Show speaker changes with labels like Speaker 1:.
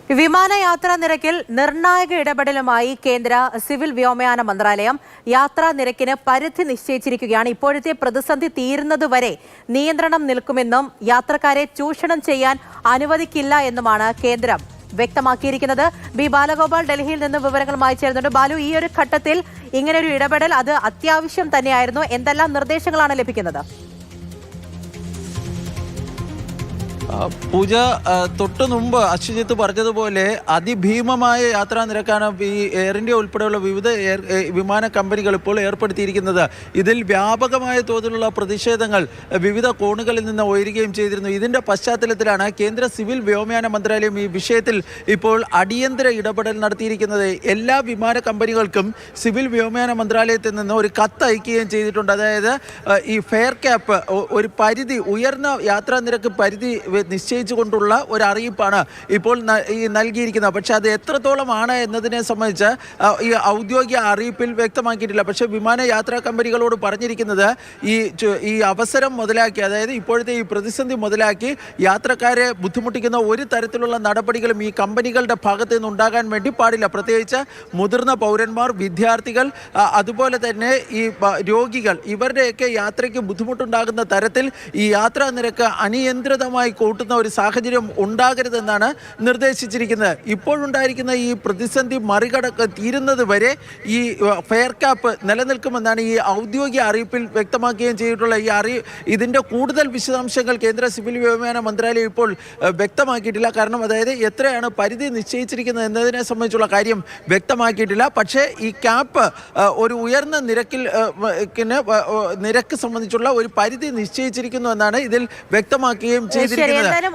Speaker 1: വിമാനയാത്രാ നിരക്കിൽ നിർണായക ഇടപെടലുമായി കേന്ദ്ര സിവിൽ വ്യോമയാന മന്ത്രാലയം യാത്രാ നിരക്കിന് പരിധി നിശ്ചയിച്ചിരിക്കുകയാണ്. ഇപ്പോഴത്തെ പ്രതിസന്ധി തീരുന്നതുവരെ നിയന്ത്രണം നിൽക്കുമെന്നും യാത്രക്കാരെ ചൂഷണം ചെയ്യാൻ അനുവദിക്കില്ല എന്നുമാണ് കേന്ദ്രം വ്യക്തമാക്കിയിരിക്കുന്നത്. ബി ബാലഗോപാൽ ഡൽഹിയിൽ നിന്ന് വിവരങ്ങളുമായി ചേരുന്നുണ്ട്. ബാലു, ഈ ഒരു ഘട്ടത്തിൽ ഇങ്ങനൊരു ഇടപെടൽ അത് അത്യാവശ്യം തന്നെയായിരുന്നു. എന്തെല്ലാം നിർദ്ദേശങ്ങളാണ് ലഭിക്കുന്നത്?
Speaker 2: പൂജ, തൊട്ടു മുമ്പ് അശ്വജിത്ത് പറഞ്ഞതുപോലെ അതിഭീമമായ യാത്രാ നിരക്കാണ് ഈ എയർ ഇന്ത്യ ഉൾപ്പെടെയുള്ള വിവിധ വിമാന കമ്പനികൾ ഇപ്പോൾ ഏർപ്പെടുത്തിയിരിക്കുന്നത്. ഇതിൽ വ്യാപകമായ തോതിലുള്ള പ്രതിഷേധങ്ങൾ വിവിധ കോണുകളിൽ നിന്ന് ഉയരുകയും ചെയ്തിരുന്നു. ഇതിൻ്റെ പശ്ചാത്തലത്തിലാണ് കേന്ദ്ര സിവിൽ വ്യോമയാന മന്ത്രാലയം ഈ വിഷയത്തിൽ ഇപ്പോൾ അടിയന്തര ഇടപെടൽ നടത്തിയിരിക്കുന്നത്. എല്ലാ വിമാന കമ്പനികൾക്കും സിവിൽ വ്യോമയാന മന്ത്രാലയത്തിൽ നിന്ന് ഒരു കത്ത് അയക്കുകയും ചെയ്തിട്ടുണ്ട്. അതായത് ഈ ഫെയർ ക്യാപ്പ്, ഒരു പരിധി, ഉയർന്ന യാത്രാ നിരക്ക് പരിധി നിശ്ചയിച്ചുകൊണ്ടുള്ള ഒരു അറിയിപ്പാണ് ഇപ്പോൾ നൽകിയിരിക്കുന്നത്. പക്ഷേ അത് എത്രത്തോളമാണ് എന്നതിനെ സംബന്ധിച്ച് ഈ ഔദ്യോഗിക അറിയിപ്പിൽ വ്യക്തമാക്കിയിട്ടില്ല. പക്ഷേ വിമാനയാത്രാ കമ്പനികളോട് പറഞ്ഞിരിക്കുന്നത് ഈ അവസരം മുതലാക്കി, അതായത് ഇപ്പോഴത്തെ ഈ പ്രതിസന്ധി മുതലാക്കി യാത്രക്കാരെ ബുദ്ധിമുട്ടിക്കുന്ന ഒരു തരത്തിലുള്ള നടപടികളും ഈ കമ്പനികളുടെ ഭാഗത്ത് നിന്ന് ഉണ്ടാകാൻ വേണ്ടി പാടില്ല. പ്രത്യേകിച്ച് മുതിർന്ന പൗരന്മാർ, വിദ്യാർത്ഥികൾ, അതുപോലെ തന്നെ ഈ രോഗികൾ, ഇവരുടെയൊക്കെ യാത്രയ്ക്ക് ബുദ്ധിമുട്ടുണ്ടാകുന്ന തരത്തിൽ ഈ യാത്രാ നിരക്ക് അനിയന്ത്രിതമായി കൂട്ടുന്ന ഒരു സാഹചര്യം ഉണ്ടാകരുതെന്നാണ് നിർദ്ദേശിച്ചിരിക്കുന്നത്. ഇപ്പോഴുണ്ടായിരിക്കുന്ന ഈ പ്രതിസന്ധി തീരുന്നത് വരെ ഈ ഫെയർ ക്യാപ്പ് നിലനിൽക്കുമെന്നാണ് ഈ ഔദ്യോഗിക അറിയിപ്പിൽ വ്യക്തമാക്കുകയും ചെയ്തിട്ടുള്ള ഇതിൻ്റെ കൂടുതൽ വിശദാംശങ്ങൾ കേന്ദ്ര സിവിൽ വ്യോമയാന മന്ത്രാലയം ഇപ്പോൾ വ്യക്തമാക്കിയിട്ടില്ല. കാരണം അതായത് എത്രയാണ് പരിധി നിശ്ചയിച്ചിരിക്കുന്നത് എന്നതിനെ സംബന്ധിച്ചുള്ള കാര്യം വ്യക്തമാക്കിയിട്ടില്ല. പക്ഷേ ഈ ക്യാപ്പ് ഒരു ഉയർന്ന നിരക്ക് സംബന്ധിച്ചുള്ള ഒരു പരിധി നിശ്ചയിച്ചിരിക്കുന്നു എന്നാണ് ഇതിൽ വ്യക്തമാക്കുകയും ചെയ്തിരിക്കുന്നത്.